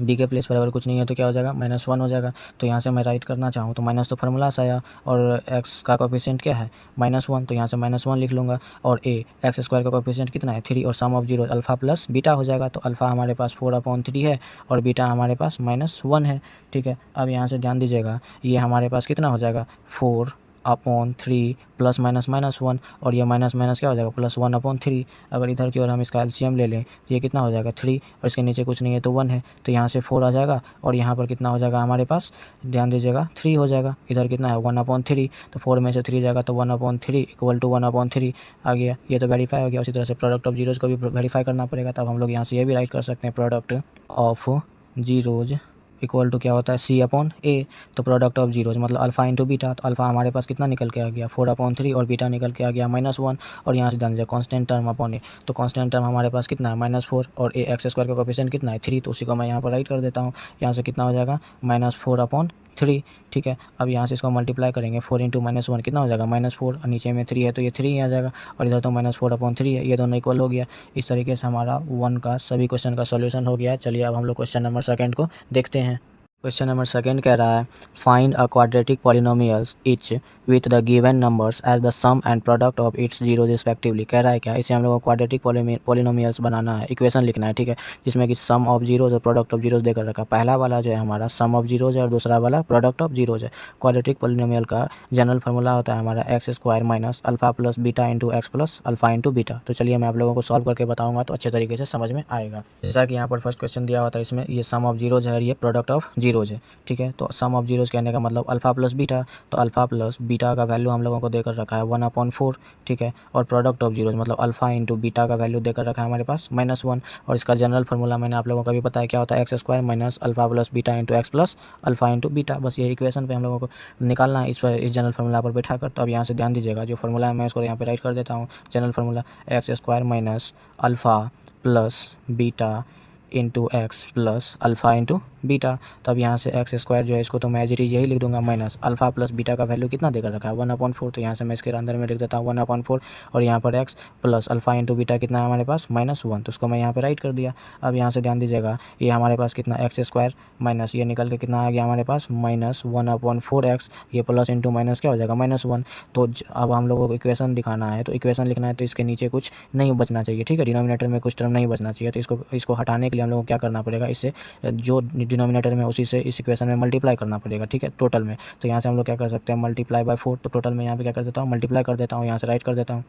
के प्लेस पर अगर कुछ नहीं है तो क्या हो जाएगा -1 हो जाएगा। तो यहाँ से मैं राइट करना चाहूँ तो माइनस तो फार्मूला से आया और x का कोफिशिएंट क्या है -1, तो यहाँ से -1 लिख लूँगा, और x² का कोफिशिएंट कितना है 3, और sum of zero alpha plus beta हो जाएगा। तो अल्फ़ा हमारे पास 4/3 है और बीटा हमारे पास -1 है। ठीक है, अब यहाँ से ध्यान दीजिएगा, ये हमारे पास कितना हो जाएगा 4 अपॉन 3 प्लस माइनस माइनस 1 और ये माइनस माइनस क्या हो जाएगा प्लस 1 अपॉन 3। अगर इधर की ओर हम इसका एलसीएम ले लें तो ये कितना हो जाएगा 3 और इसके नीचे कुछ नहीं है तो 1 है, तो यहाँ से 4 आ जाएगा और यहाँ पर कितना हो जाएगा हमारे पास, ध्यान दीजिएगा 3 हो जाएगा। इधर कितना है 1 अपॉन 3, तो 4 में से 3 जाएगा तो 1 अपॉन 3 इक्वल टू 1 अपॉन 3 आ गया। ये तो वेरीफाई हो गया। उसी तरह से प्रोडक्ट ऑफ जीरोज़ को भी वेरीफाई करना पड़ेगा, तब हम लोग यहाँ से ये भी राइट कर सकते हैं product of zeros equal to क्या होता है सी अपॉन ए। तो प्रोडक्ट ऑफ जीरोज मतलब अल्फा इंटू बीटा, तो अल्फा हमारे पास कितना निकल के आ गया 4 अपॉन 3 और बीटा निकल के आ गया -1 और यहाँ से जान लीजिए कॉन्स्टेंट टर्म अपॉन ए, तो कॉन्स्टेंट टर्म हमारे पास कितना है -4 और ए एक्स स्क्वायर का कोएफिशिएंट कितना है 3, तो उसी को मैं यहाँ पर राइट कर देता हूँ। यहाँ से कितना हो जाएगा -4 अपॉन 3, ठीक है। अब यहाँ से इसको मल्टीप्लाई करेंगे 4 इंटू -1 कितना हो जाएगा -4 और नीचे में 3 है तो ये 3 ही आ जाएगा और इधर तो -4 अपॉन 3 है, ये दोनों इक्वल हो गया। इस तरीके से हमारा 1 का सभी क्वेश्चन का सॉल्यूशन हो गया है। चलिए अब हम लोग क्वेश्चन नंबर 2 को देखते हैं। क्वेश्चन नंबर 2 कह रहा है find a quadratic polynomials each with the given numbers as the sum and product of its zero respectively. कह रहा है क्या, इसे हम लोग को क्वाड्रेटिक पॉलिनोमियल्स बनाना है, इक्वेशन लिखना है, ठीक है, जिसमें कि सम ऑफ जीरोज और प्रोडक्ट ऑफ जीरोज देकर रखा। पहला वाला जो है हमारा सम ऑफ जीरोज है और दूसरा वाला प्रोडक्ट ऑफ जीरोज है। क्वाड्रेटिक पॉलिनोमियल का जनरल फार्मूला होता है हमारा x square minus alpha plus beta into x plus alpha into beta. तो चलिए मैं आप लोगों को सॉल्व करके बताऊंगा तो अच्छे तरीके से समझ में आएगा। जैसा कि यहाँ पर फर्स्ट क्वेश्चन दिया होता है, इसमें ये सम ऑफ जीरोज है और ये प्रोडक्ट ऑफ जीरोज है, ठीक है। तो सम ऑफ जीरोज कहने का मतलब अल्फा प्लस बीटा, तो अल्फा प्लस बीटा का वैल्यू हम लोगों को देकर रखा है 1/4, ठीक है। और प्रोडक्ट ऑफ जीरोज मतलब अल्फा इंटू बीटा का वैल्यू देकर रखा है हमारे पास -1 और इसका जनरल फार्मूला मैंने आप लोगों को भी बताया क्या होता है x square minus alpha plus beta into x plus alpha into beta. बस ये इक्वेशन पे हम लोगों को निकालना है इस जनरल फार्मूला पर बैठा कर। तो अब यहाँ से ध्यान दीजिएगा जो फार्मूला है मैं इसको यहाँ पे राइट कर देता हूँ। General formula x square minus alpha plus beta into x plus alpha into beta. तब यहाँ से एक्स स्क्वायर जो है इसको तो मैं एज इट इज यही लिख दूंगा माइनस अल्फा प्लस बीटा का वैल्यू कितना देकर रखा है 1/4, तो यहाँ से मैं इसके अंदर में लिख देता हूँ 1/4 और यहाँ पर x plus alpha into beta कितना है हमारे पास -1, तो उसको मैं यहाँ पे राइट कर दिया। अब यहाँ से ध्यान दीजिएगा ये हमारे पास कितना एक्स स्क्वायर माइनस ये निकल के कितना आ गया हमारे पास -1/4x, ये प्लस इंटू माइनस क्या हो जाएगा -1। तो अब हम लोगों को इक्वेशन दिखाना है तो इक्वेशन लिखना है तो इसके नीचे कुछ नहीं बचना चाहिए, ठीक है, डिनोमिनेटर में कुछ टर्म नहीं बचना चाहिए। तो इसको हटाने के लिए हम लोगों को क्या करना पड़ेगा, इससे जो डिनोमिनेटर में उसी से इस इक्वेशन में मल्टीप्लाई करना पड़ेगा, ठीक है, टोटल में। तो यहाँ से हम लोग क्या कर सकते हैं मल्टीप्लाई बाय 4, तो टोटल में यहाँ पे क्या कर देता हूँ मल्टीप्लाई कर देता हूँ, यहाँ से राइट कर देता हूँ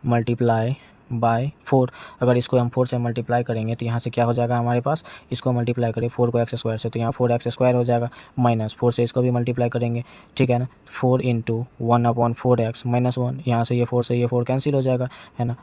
मल्टीप्लाई बाय 4। अगर इसको हम 4 से मल्टीप्लाई करेंगे तो यहाँ से क्या हो जाएगा हमारे पास, इसको मल्टीप्लाई करें 4 को एक्स स्क्वायर से तो यहाँ 4x स्क्वायर हो जाएगा माइनस 4 से इसको भी मल्टीप्लाई करेंगे, ठीक है ना, 4 इंटू 1/4x -1, यहाँ से ये 4 कैंसिल हो जाएगा, है ना,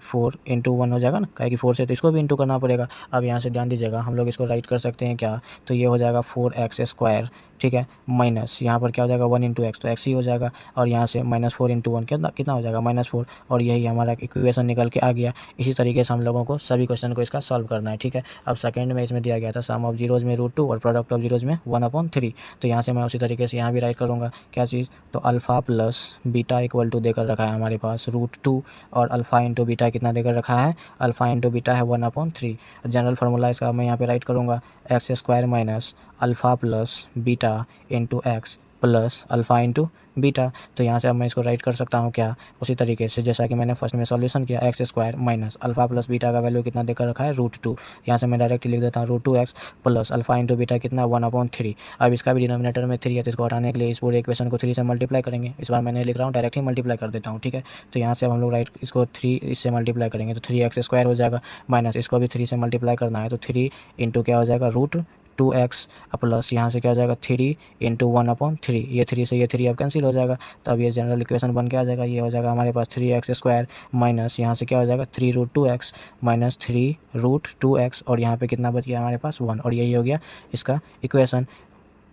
4 इंटू 1 हो जाएगा ना, क्या कि 4 से तो इसको भी इंटू करना पड़ेगा। अब यहाँ से ध्यान दीजिएगा हम लोग इसको राइट कर सकते हैं क्या, तो ये हो जाएगा 4x स्क्वायर, ठीक है, माइनस यहाँ पर क्या हो जाएगा 1 इंटू एक्स तो एक्स ही हो जाएगा और यहाँ से -4 इंटू 1 कितना हो जाएगा -4 और यही हमारा इक्वेशन निकल के आ गया। इसी तरीके से हम लोगों को सभी क्वेश्चन को इसका सॉल्व करना है, ठीक है। अब सेकंड में इसमें दिया गया था सम ऑफ जीरोज में √2 और प्रोडक्ट ऑफ जीरोज में 1/3, तो यहाँ से मैं उसी तरीके से यहाँ भी राइट करूँगा क्या चीज़, तो alpha plus beta equal to देकर रखा है हमारे पास √2 और अल्फ़ा इंटू बीटा कितना देकर रखा है, अल्फ़ा इंटू बीटा है 1/3। जनरल फार्मूला इसका मैं यहाँ पे राइट करूँगा x square minus alpha plus beta into x plus alpha into beta. तो यहाँ से अब मैं इसको राइट कर सकता हूँ क्या, उसी तरीके से जैसा कि मैंने फर्स्ट में सॉल्यूशन किया x square minus alpha plus beta का वैल्यू कितना देकर रखा है √2, यहाँ से मैं डायरेक्ट लिख देता हूँ √2x plus alpha into beta कितना 1/3। अब इसका भी डिनोमिनेटर में 3 है तो इसको हटाने के लिए इस पूरे इक्वेशन को 3 से मल्टीप्लाई करेंगे। इस बार मैंने लिख रहा हूँ डायरेक्ट ही मल्टीप्लाई कर देता हूँ, ठीक है। तो यहाँ से अब हम लोग राइट इसको 3 इससे मल्टीप्लाई करेंगे तो 3x स्क्वायर हो जाएगा माइनस इसको भी 3 से मल्टीप्लाई करना है तो 3 इंटू क्या हो जाएगा √2x प्लस यहाँ से क्या हो जाएगा 3 इंटू 1/3, ये 3 से ये 3 अब कैंसिल हो जाएगा तो अब ये जनरल इक्वेशन बन के आ जाएगा, ये हो जाएगा हमारे पास 3x स्क्वायर माइनस यहाँ से क्या हो जाएगा 3√2x माइनस 3√2x और यहाँ पे कितना बच गया हमारे पास 1 और यही हो गया इसका इक्वेशन,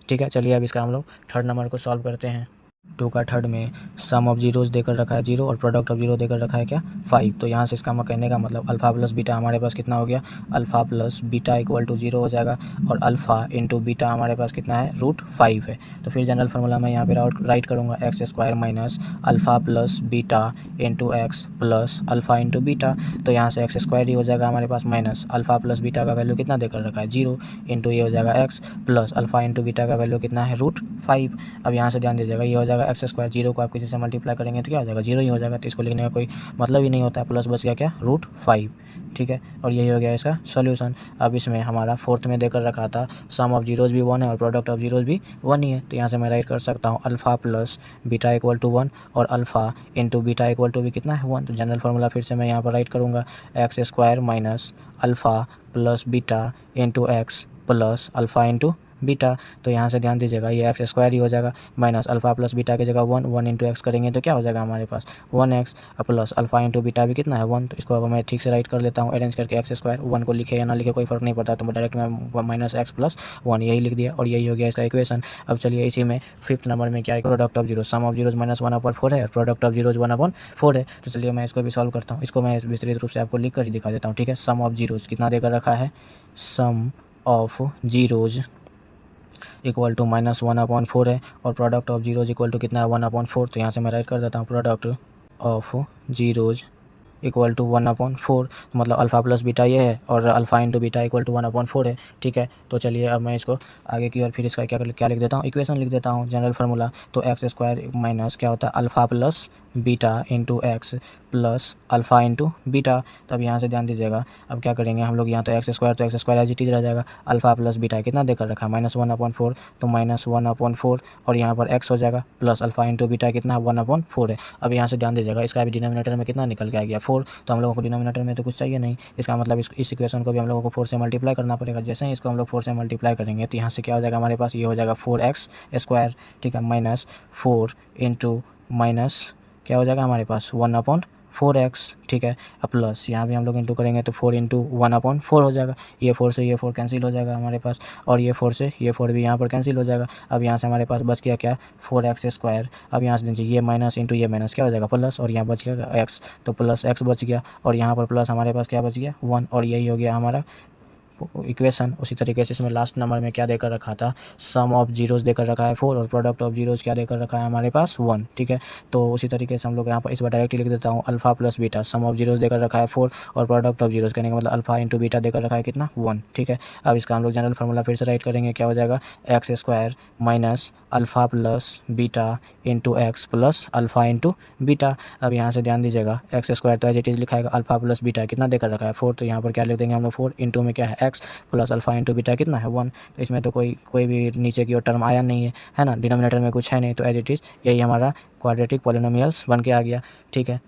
ठीक है। चलिए अब इसका हम लोग थर्ड नंबर को सॉल्व करते हैं। 2 का थर्ड में सम ऑफ जीरोज देकर रखा है 0 और प्रोडक्ट ऑफ जीरो देकर रखा है क्या 5। तो यहाँ से इसका कहने का मतलब अल्फ़ा प्लस बीटा हमारे पास कितना हो गया, alpha plus beta equal to 0 हो जाएगा और अल्फ़ा इंटू बीटा हमारे पास कितना है √5 है। तो फिर जनरल फार्मूला मैं यहाँ पे राइट करूँगा x square minus alpha plus beta into x plus alpha into beta. तो यहाँ से एक्स स्क्वायर ही हो जाएगा हमारे पास माइनस अल्फ़ा प्लस बीटा का वैल्यू कितना देकर रखा है 0 इंटू ये हो जाएगा x plus alpha into beta का वैल्यू कितना है √5। अब यहाँ से ध्यान दीजिएगा ये हो जाएगा एक्स स्क्वायर, 0 को आप किसी से मल्टीप्लाई करेंगे तो क्या हो जाएगा 0 ही हो जाएगा, तो इसको लिखने का कोई मतलब ही नहीं होता है, प्लस बच गया क्या √5, ठीक है, और यही हो गया इसका सॉल्यूशन। अब इसमें हमारा फोर्थ में देकर रखा था सम ऑफ जीरोज़ भी 1 है और प्रोडक्ट ऑफ जीरोज़ भी 1 ही है, तो यहाँ से मैं राइट कर सकता हूँ alpha plus beta equal to 1 और alpha into beta equal to भी कितना है 1। तो जनरल फार्मूला फिर से मैं यहाँ पर राइट करूँगा x square minus alpha plus beta into x plus alpha into beta. तो यहाँ से ध्यान दीजिएगा ये एक्स स्क्वायर ही हो जाएगा माइनस अल्फ़ा प्लस बीटा की जगह 1 इंटू एक्स करेंगे तो क्या हो जाएगा हमारे पास 1x plus alpha into beta भी कितना है 1। तो इसको अब मैं ठीक से राइट कर लेता हूँ अरेंज करके एक्स स्क्वायर 1 को लिखे या ना लिखे कोई फ़र्क नहीं पड़ता, तो मैं डायरेक्ट मैं माइनस एक्स प्लस 1 यही लिख दिया और यही हो गया इसका इक्वेशन। अब चलिए इसी में फिफ्थ नंबर में क्या है product of zero sum of zeros minus 1/4 है और प्रोडक्ट ऑफ जीरोज़ 1/4 है। तो चलिए मैं इसको भी सॉल्व करता हूँ, इसको मैं विस्तृत रूप से आपको लिख कर ही दिखा देता हूँ, ठीक है। सम ऑफ जीरोज़ कितना देकर रखा है, sum of zeros equal to minus 1/4 है और product of zeros equal to कितना है 1/4। तो यहाँ से मैं राइट कर देता हूँ product of zeros equal to 1/4, मतलब अल्फ़ा प्लस बीटा ये है और alpha into beta equal to 1/4 है, ठीक है। तो चलिए अब मैं इसको आगे की और फिर इसका क्या लिख देता हूँ, इक्वेशन लिख देता हूँ जनरल फार्मूला। तो एक्स स्क्वायर माइनस क्या होता है alpha plus beta into x plus alpha into beta. तब यहाँ से ध्यान दीजिएगा अब क्या करेंगे हम लोग, यहाँ तो X square as it is रह जाएगा, अल्फ़ा प्लस बीटा कितना देकर रखा है माइनस 1/4, तो माइनस 1/4 और यहाँ पर एक्स हो जाएगा प्लस अल्फ़ा इंटू बीटा कितना 1/4 है। अब यहाँ से ध्यान दीजिएगा इसका भी डिनोमिनेटर में कितना निकल के आ गया 4, तो हम लोगों को डिनोमिनेटर में तो कुछ चाहिए नहीं, इसका मतलब इस इक्वेशन को भी हम लोगों को 4 से मल्टीप्लाई करना पड़ेगा। जैसे ही इसको हम लोग 4 से मल्टीप्लाई करेंगे तो यहाँ से क्या हो जाएगा हमारे पास, ये हो जाएगा 4x स्क्वायर, ठीक है, माइनस 4 इंटू माइनस क्या हो जाएगा हमारे पास 1/4x, ठीक है। अब प्लस यहाँ भी हम लोग इंटू करेंगे तो 4 इंटू 1/4 हो जाएगा, ये 4 से ये 4 कैंसिल हो जाएगा हमारे पास और ये 4 से ये 4 भी यहाँ पर कैंसिल हो जाएगा। अब यहाँ से हमारे पास बच गया क्या 4x स्क्वायर। अब यहाँ से देखिए ये माइनस इंटू ये माइनस क्या हो जाएगा प्लस और यहाँ बच गया x, तो प्लस x बच गया और यहाँ पर प्लस हमारे पास क्या बच गया 1 और यही हो गया हमारा इक्वेशन। उसी तरीके से इसमें लास्ट नंबर में क्या देकर रखा था, सम ऑफ जीरोज़ देकर रखा है 4 और प्रोडक्ट ऑफ जीरोज़ क्या देकर रखा है हमारे पास 1, ठीक है। तो उसी तरीके से हम लोग यहाँ पर इस बार डायरेक्टली लिख देता हूँ alpha plus beta, sum of zeros देकर रखा है 4 और प्रोडक्ट ऑफ जीरोज़ कहने का मतलब अल्फ़ा इंटू बीटा देकर रखा है कितना 1, ठीक है। अब इसका हम लोग जनरल फार्मूला फिर से राइट करेंगे, क्या हो जाएगा x square minus alpha plus beta into x plus alpha into beta. अब यहाँ से ध्यान दीजिएगा एक्स स्क्वायर तो एज इट इज लिखा है, अल्फ़ा प्लस बीटा कितना देकर रखा है 4, तो यहाँ पर क्या लिख देंगे हम लोग 4 इंटू में क्या है x plus alpha into beta कितना है 1। तो इसमें तो कोई भी नीचे की ओर टर्म आया नहीं है ना, डिनोमिनेटर में कुछ है नहीं, तो एज इट इज़ यही हमारा क्वाड्रेटिक पॉलिनोमियल्स बन के आ गया, ठीक है।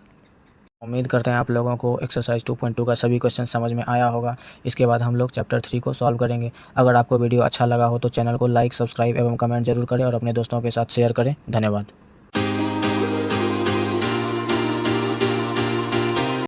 उम्मीद करते हैं आप लोगों को एक्सरसाइज 2.2 का सभी क्वेश्चन समझ में आया होगा। इसके बाद हम लोग चैप्टर 3 को सॉल्व करेंगे। अगर आपको वीडियो अच्छा लगा हो तो चैनल को लाइक, सब्सक्राइब एवं कमेंट जरूर करें और अपने दोस्तों के साथ शेयर करें। धन्यवाद।